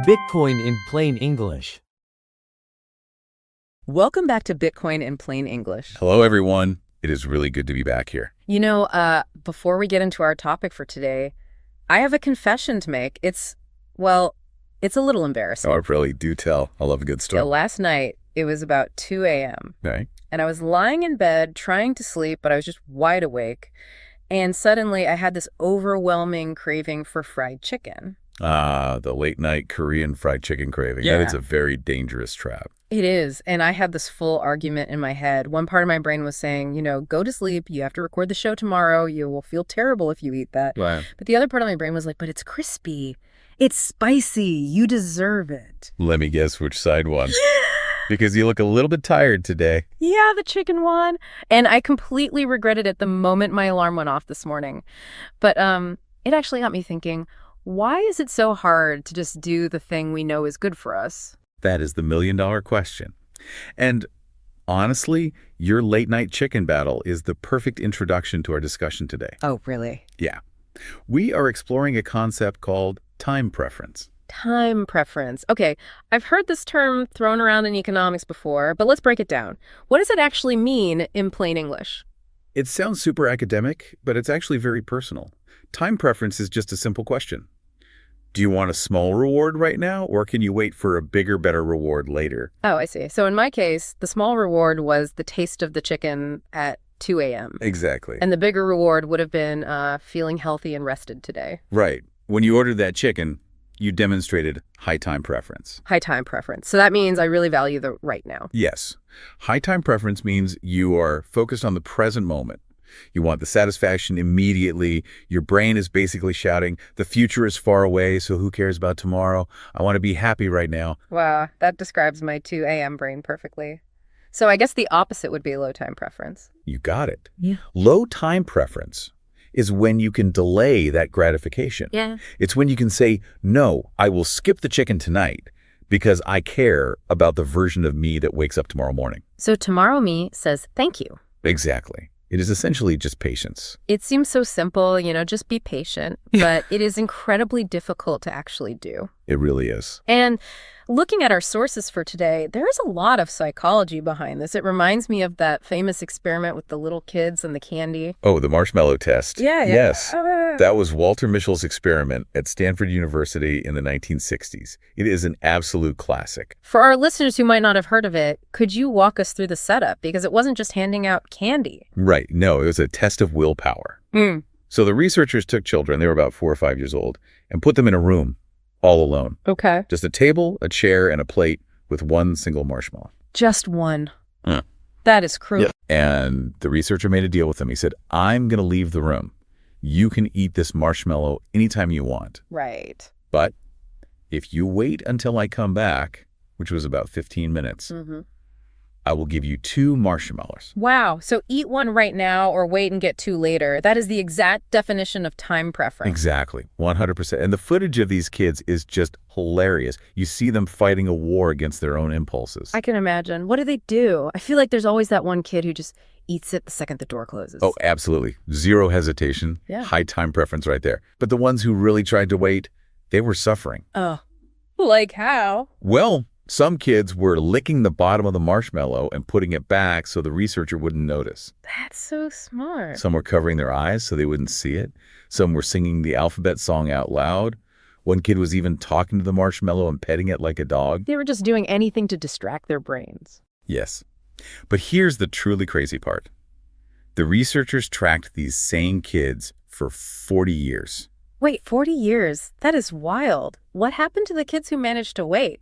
Bitcoin in plain English. Welcome back to Bitcoin in Plain English. Hello, everyone. It is really good to be back here. Before we get into our topic for today, I have a confession to make. It's a little embarrassing. Oh, really? Do tell. I love a good story. Last night, it was about 2 a.m. Okay. And I was lying in bed trying to sleep, but I was just wide awake. And suddenly, I had this overwhelming craving for fried chicken. The late night Korean fried chicken craving. Yeah. That is a very dangerous trap. It is. And I had this full argument in my head. One part of my brain was saying, go to sleep. You have to record the show tomorrow. You will feel terrible if you eat that. Wow. But the other part of my brain was like, but it's crispy. It's spicy. You deserve it. Let me guess which side won. Because you look a little bit tired today. Yeah, the chicken won. And I completely regretted it the moment my alarm went off this morning. But it actually got me thinking, why is it so hard to just do the thing we know is good for us? That is the million-dollar question. And honestly, your late-night chicken battle is the perfect introduction to our discussion today. Oh, really? Yeah. We are exploring a concept called time preference. Time preference. Okay, I've heard this term thrown around in economics before, but let's break it down. What does it actually mean in plain English? It sounds super academic, but it's actually very personal. Time preference is just a simple question. Do you want a small reward right now, or can you wait for a bigger, better reward later? Oh, I see. So in my case, the small reward was the taste of the chicken at 2 a.m. Exactly. And the bigger reward would have been feeling healthy and rested today. Right. When you ordered that chicken, you demonstrated high time preference. High time preference. So that means I really value the right now. Yes. High time preference means you are focused on the present moment. You want the satisfaction immediately. Your brain is basically shouting, the future is far away, so who cares about tomorrow? I want to be happy right now. Wow, that describes my 2 a.m. brain perfectly. So I guess the opposite would be low time preference. You got it. Yeah. Low time preference is when you can delay that gratification. Yeah. It's when you can say, no, I will skip the chicken tonight because I care about the version of me that wakes up tomorrow morning. So tomorrow me says thank you. Exactly. It is essentially just patience. It seems so simple, just be patient, but it is incredibly difficult to actually do. It really is. And looking at our sources for today, there is a lot of psychology behind this. It reminds me of that famous experiment with the little kids and the candy. Oh, the marshmallow test. Yeah. Yes. That was Walter Mischel's experiment at Stanford University in the 1960s. It is an absolute classic. For our listeners who might not have heard of it, could you walk us through the setup? Because it wasn't just handing out candy. Right. No, it was a test of willpower. So the researchers took children, they were about 4 or 5 years old, and put them in a room all alone. Okay. Just a table, a chair, and a plate with one single marshmallow. Just one. That is cruel. Yeah. And the researcher made a deal with them. He said, I'm going to leave the room. You can eat this marshmallow anytime you want. Right. But if you wait until I come back, which was about 15 minutes, I will give you 2 marshmallows. Wow. So eat one right now or wait and get 2 later. That is the exact definition of time preference. Exactly. 100%. And the footage of these kids is just hilarious. You see them fighting a war against their own impulses. I can imagine. What do they do? I feel like there's always that one kid who just eats it the second the door closes. Oh, absolutely. Zero hesitation. Yeah. High time preference right there. But the ones who really tried to wait, they were suffering. Oh, like how? Well, some kids were licking the bottom of the marshmallow and putting it back so the researcher wouldn't notice. That's so smart. Some were covering their eyes so they wouldn't see it. Some were singing the alphabet song out loud. One kid was even talking to the marshmallow and petting it like a dog. They were just doing anything to distract their brains. Yes. But here's the truly crazy part. The researchers tracked these same kids for 40 years. Wait, 40 years? That is wild. What happened to the kids who managed to wait?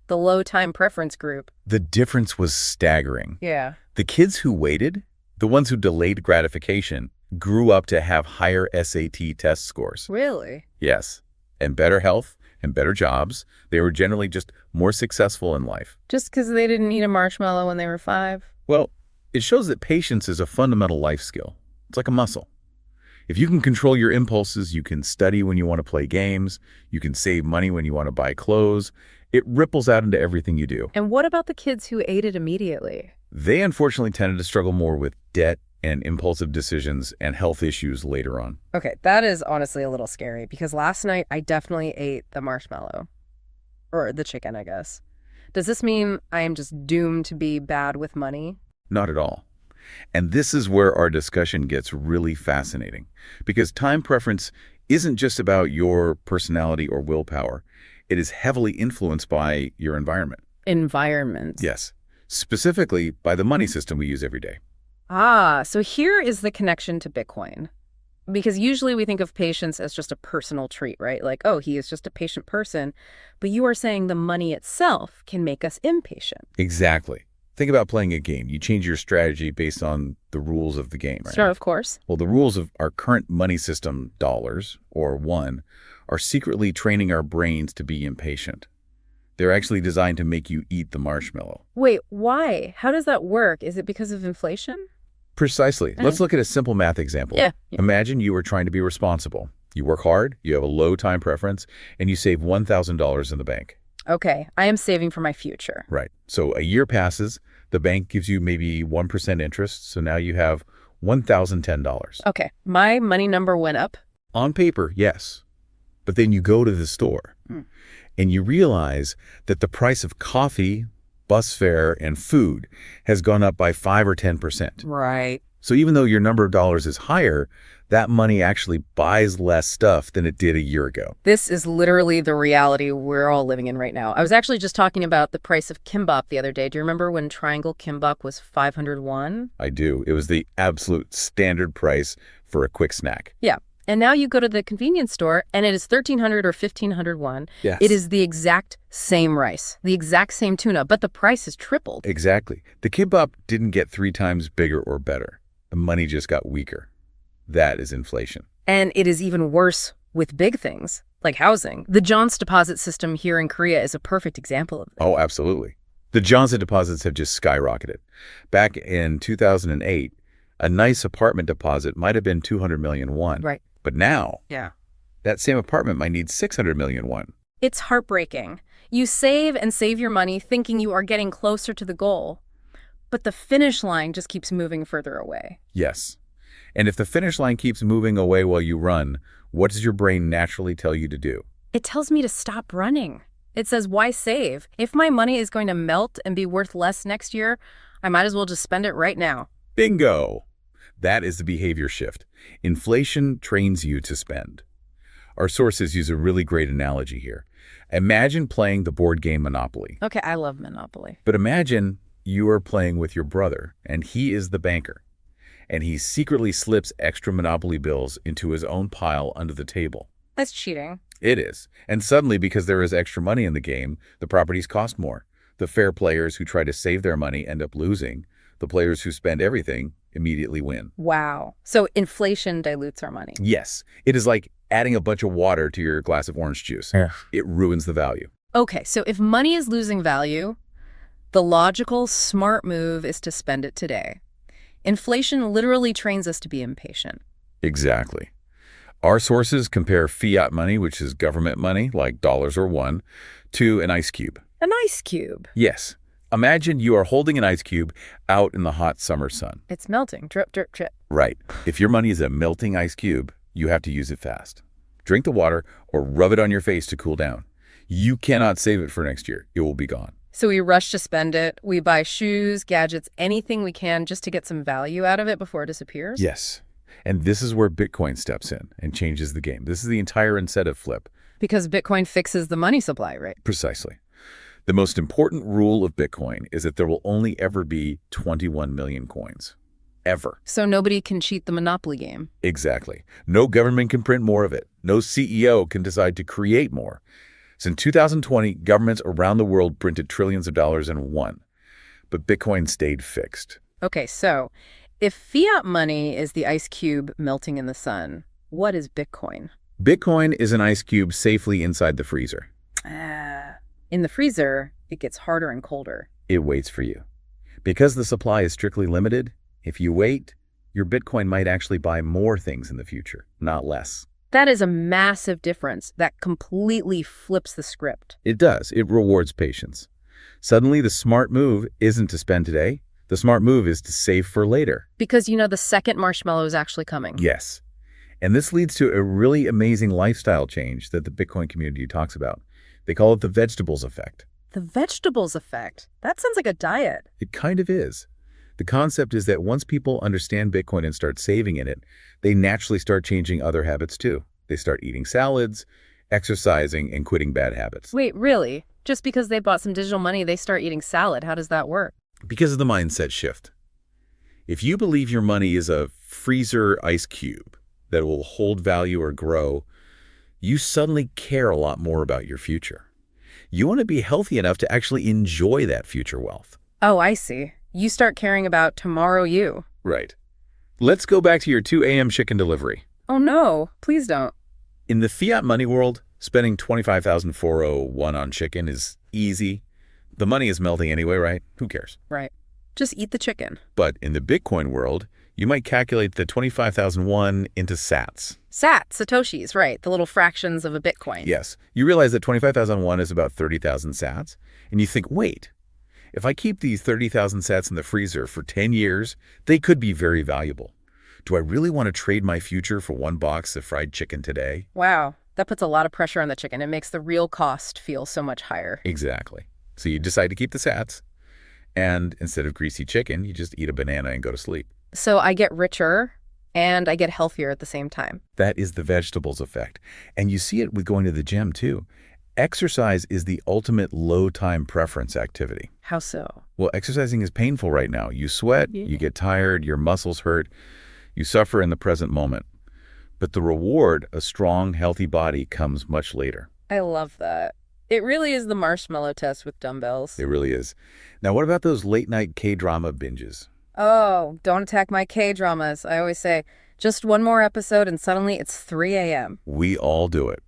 The low time preference group. The difference was staggering. Yeah. The kids who waited, the ones who delayed gratification, grew up to have higher SAT test scores. Really? Yes. And better health and better jobs. They were generally just more successful in life. Just because they didn't eat a marshmallow when they were 5? Well, it shows that patience is a fundamental life skill. It's like a muscle. If you can control your impulses, you can study when you want to play games, you can save money when you want to buy clothes. It ripples out into everything you do. And what about the kids who ate it immediately? They unfortunately tended to struggle more with debt and impulsive decisions and health issues later on. Okay, that is honestly a little scary because last night I definitely ate the marshmallow. or the chicken, I guess. Does this mean I am just doomed to be bad with money? Not at all. And this is where our discussion gets really fascinating, because time preference isn't just about your personality or willpower. It is heavily influenced by your environment. Environment. Yes, specifically by the money system we use every day. Ah, so here is the connection to Bitcoin. Because usually we think of patience as just a personal trait, right? Like, oh, he is just a patient person. But you are saying the money itself can make us impatient. Exactly. Think about playing a game. You change your strategy based on the rules of the game, right? Sure, of course. Well, the rules of our current money system, dollars, or one, are secretly training our brains to be impatient. They're actually designed to make you eat the marshmallow. Wait, why? How does that work? Is it because of inflation? Precisely. Let's look at a simple math example. Yeah. Imagine you are trying to be responsible. You work hard, you have a low time preference, and you save $1,000 in the bank. Okay, I am saving for my future. Right. So a year passes, the bank gives you maybe 1% interest, so now you have $1,010. Okay, my money number went up. On paper, yes. But then you go to the store, and you realize that the price of coffee, bus fare, and food has gone up by 5 or 10%. Right. So even though your number of dollars is higher, that money actually buys less stuff than it did a year ago. This is literally the reality we're all living in right now. I was actually just talking about the price of kimbap the other day. Do you remember when triangle kimbap was 501? I do. It was the absolute standard price for a quick snack. Yeah. And now you go to the convenience store and it is 1,300 or 1,501. Yes. It is the exact same rice, the exact same tuna, but the price has tripled. Exactly. The kimbap didn't get 3 times bigger or better. The money just got weaker. That is inflation. And it is even worse with big things like housing. The John's deposit system here in Korea is a perfect example of this. Oh, absolutely. The Johnson deposits have just skyrocketed. Back in 2008, a nice apartment deposit might have been 200 million won. Right. But now, Yeah. that same apartment might need 600 million won. It's heartbreaking. You save and save your money thinking you are getting closer to the goal, but the finish line just keeps moving further away. Yes. And if the finish line keeps moving away while you run, what does your brain naturally tell you to do? It tells me to stop running. It says, why save? If my money is going to melt and be worth less next year, I might as well just spend it right now. Bingo! That is the behavior shift. Inflation trains you to spend. Our sources use a really great analogy here. Imagine playing the board game Monopoly. Okay, I love Monopoly. But imagine you are playing with your brother, and he is the banker. And he secretly slips extra Monopoly bills into his own pile under the table. That's cheating. It is. And suddenly, because there is extra money in the game, the properties cost more. The fair players who try to save their money end up losing. The players who spend everything immediately win. Wow. So inflation dilutes our money. Yes. It is like adding a bunch of water to your glass of orange juice. Yeah. It ruins the value. Okay, so if money is losing value, the logical, smart move is to spend it today. Inflation literally trains us to be impatient. Exactly. Our sources compare fiat money, which is government money, like dollars or won, to an ice cube. An ice cube. Yes. Imagine you are holding an ice cube out in the hot summer sun. It's melting. Drip, drip, drip. Right. If your money is a melting ice cube, you have to use it fast. Drink the water or rub it on your face to cool down. You cannot save it for next year. It will be gone. So we rush to spend it. We buy shoes, gadgets, anything we can just to get some value out of it before it disappears? Yes. And this is where Bitcoin steps in and changes the game. This is the entire incentive flip. Because Bitcoin fixes the money supply, right? Precisely. The most important rule of Bitcoin is that there will only ever be 21 million coins. Ever. So nobody can cheat the Monopoly game. Exactly. No government can print more of it. No CEO can decide to create more. Since 2020, governments around the world printed trillions of dollars and won. But Bitcoin stayed fixed. Okay, so if fiat money is the ice cube melting in the sun, what is Bitcoin? Bitcoin is an ice cube safely inside the freezer. In the freezer, it gets harder and colder. It waits for you. Because the supply is strictly limited, if you wait, your Bitcoin might actually buy more things in the future, not less. That is a massive difference that completely flips the script. It does. It rewards patience. Suddenly, the smart move isn't to spend today. The smart move is to save for later. Because, you know, the second marshmallow is actually coming. Yes. And this leads to a really amazing lifestyle change that the Bitcoin community talks about. They call it the vegetables effect. The vegetables effect. That sounds like a diet. It kind of is. The concept is that once people understand Bitcoin and start saving in it, they naturally start changing other habits too. They start eating salads, exercising, and quitting bad habits. Wait, really? Just because they bought some digital money, they start eating salad. How does that work? Because of the mindset shift. If you believe your money is a freezer ice cube that will hold value or grow, you suddenly care a lot more about your future. You want to be healthy enough to actually enjoy that future wealth. Oh, I see. You start caring about tomorrow you. Right. Let's go back to your 2 a.m. chicken delivery. Oh no, please don't. In the fiat money world, spending $25,401 on chicken is easy. The money is melting anyway, right? Who cares? Right. Just eat the chicken. But in the Bitcoin world, you might calculate the 25,001 into sats. Satoshis, right, the little fractions of a Bitcoin. Yes. You realize that 25,001 is about 30,000 sats, and you think, wait, if I keep these 30,000 sats in the freezer for 10 years, they could be very valuable. Do I really want to trade my future for one box of fried chicken today? Wow, that puts a lot of pressure on the chicken. It makes the real cost feel so much higher. Exactly. So you decide to keep the sats, and instead of greasy chicken, you just eat a banana and go to sleep. So I get richer and I get healthier at the same time. That is the vegetables effect. And you see it with going to the gym too. Exercise is the ultimate low-time preference activity. How so? Well, exercising is painful right now. You sweat, you get tired, your muscles hurt, you suffer in the present moment. But the reward, a strong, healthy body, comes much later. I love that. It really is the marshmallow test with dumbbells. It really is. Now, what about those late-night K-drama binges? Oh, don't attack my K-dramas. I always say, just one more episode and suddenly it's 3 a.m. We all do it.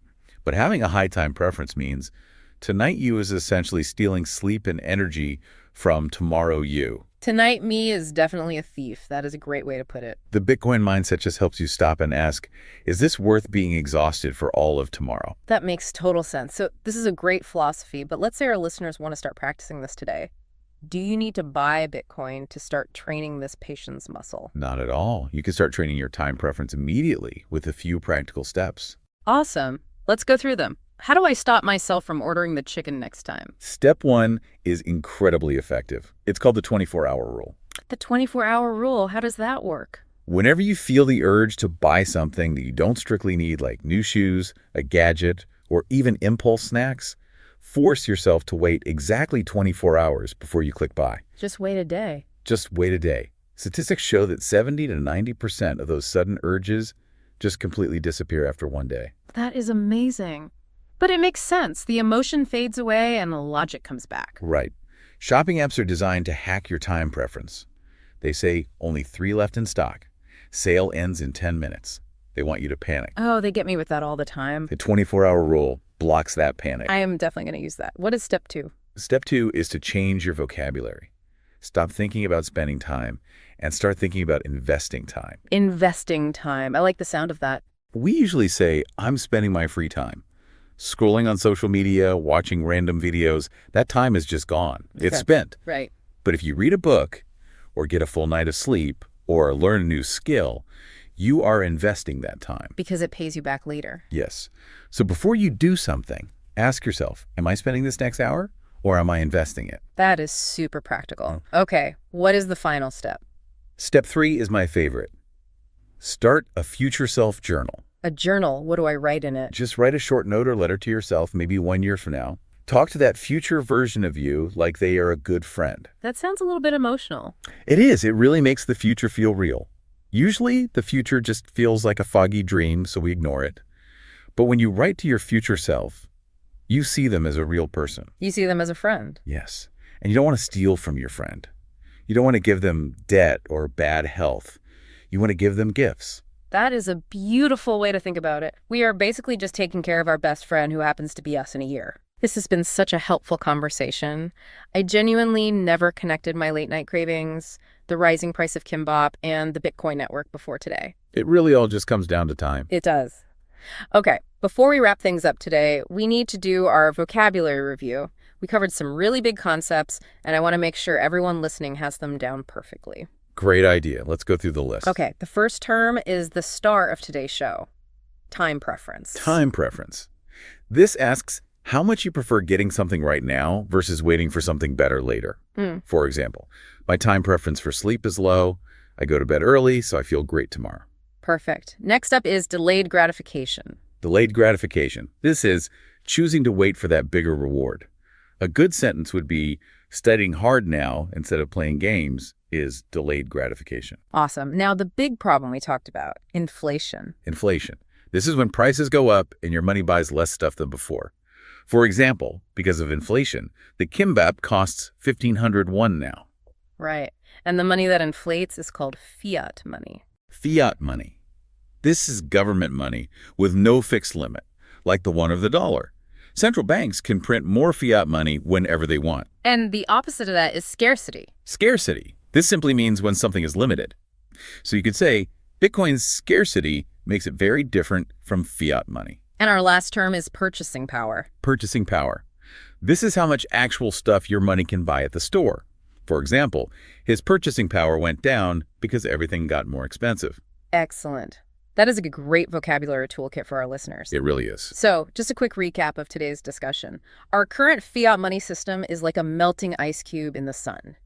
But having a high-time preference means tonight you is essentially stealing sleep and energy from tomorrow you. Tonight me is definitely a thief. That is a great way to put it. The Bitcoin mindset just helps you stop and ask, is this worth being exhausted for all of tomorrow? That makes total sense. So this is a great philosophy, but let's say our listeners want to start practicing this today. Do you need to buy Bitcoin to start training this patience muscle? Not at all. You can start training your time preference immediately with a few practical steps. Awesome. Let's go through them. How do I stop myself from ordering the chicken next time? Step 1 is incredibly effective. It's called the 24-hour rule. The 24-hour rule, how does that work? Whenever you feel the urge to buy something that you don't strictly need, like new shoes, a gadget, or even impulse snacks, force yourself to wait exactly 24 hours before you click buy. Just wait a day. Just wait a day. Statistics show that 70 to 90% of those sudden urges just completely disappear after one day. That is amazing. But it makes sense. The emotion fades away and the logic comes back. Right. Shopping apps are designed to hack your time preference. They say only 3 left in stock. Sale ends in 10 minutes. They want you to panic. Oh, they get me with that all the time. The 24-hour rule blocks that panic. I am definitely going to use that. What is step 2? Step 2 is to change your vocabulary. Stop thinking about spending time and start thinking about investing time. Investing time. I like the sound of that. We usually say, I'm spending my free time. Scrolling on social media, watching random videos, that time is just gone. It's Okay. spent. Right. But if you read a book or get a full night of sleep or learn a new skill, you are investing that time. Because it pays you back later. Yes. So before you do something, ask yourself, am I spending this next hour or am I investing it? That is super practical. Okay, what is the final step? Step 3 is my favorite. Start a future self journal. A journal. What do I write in it? Just write a short note or letter to yourself, maybe 1 year from now. Talk to that future version of you like they are a good friend. That sounds a little bit emotional. It is. It really makes the future feel real. Usually, the future just feels like a foggy dream, so we ignore it. But when you write to your future self, you see them as a real person. You see them as a friend. Yes. And you don't want to steal from your friend. You don't want to give them debt or bad health. You want to give them gifts. That is a beautiful way to think about it. We are basically just taking care of our best friend who happens to be us in a year. This has been such a helpful conversation. I genuinely never connected my late night cravings, the rising price of kimbap, and the Bitcoin network before today. It really all just comes down to time. It does. Okay, before we wrap things up today, we need to do our vocabulary review. We covered some really big concepts, and I want to make sure everyone listening has them down perfectly. Great idea. Let's go through the list. Okay, the first term is the star of today's show. Time preference. Time preference. This asks, how much you prefer getting something right now versus waiting for something better later. For example, my time preference for sleep is low. I go to bed early, so I feel great tomorrow. Perfect. Next up is delayed gratification. Delayed gratification. This is choosing to wait for that bigger reward. A good sentence would be, studying hard now instead of playing games is delayed gratification. Awesome. Now, the big problem we talked about, inflation. Inflation. This is when prices go up and your money buys less stuff than before. For example, because of inflation, the kimbap costs 1,500 won now. Right. And the money that inflates is called fiat money. Fiat money. This is government money with no fixed limit, like the one of the dollar. Central banks can print more fiat money whenever they want. And the opposite of that is scarcity. Scarcity. This simply means when something is limited. So you could say Bitcoin's scarcity makes it very different from fiat money. And our last term is purchasing power. Purchasing power. This is how much actual stuff your money can buy at the store. For example, his purchasing power went down because everything got more expensive. Excellent. That is a great vocabulary toolkit for our listeners. It really is. So, just a quick recap of today's discussion. Our current fiat money system is like a melting ice cube in the sun.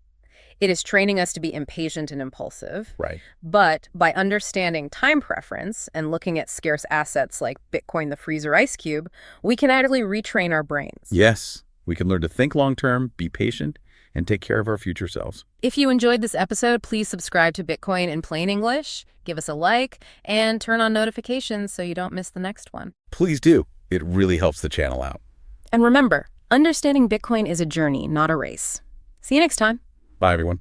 It is training us to be impatient and impulsive. Right. But by understanding time preference and looking at scarce assets like Bitcoin, the freezer ice cube, we can actually retrain our brains. Yes. We can learn to think long-term, be patient, and take care of our future selves. If you enjoyed this episode, please subscribe to Bitcoin in plain English, give us a like, and turn on notifications so you don't miss the next one. Please do. It really helps the channel out. And remember, understanding Bitcoin is a journey, not a race. See you next time. Bye, everyone.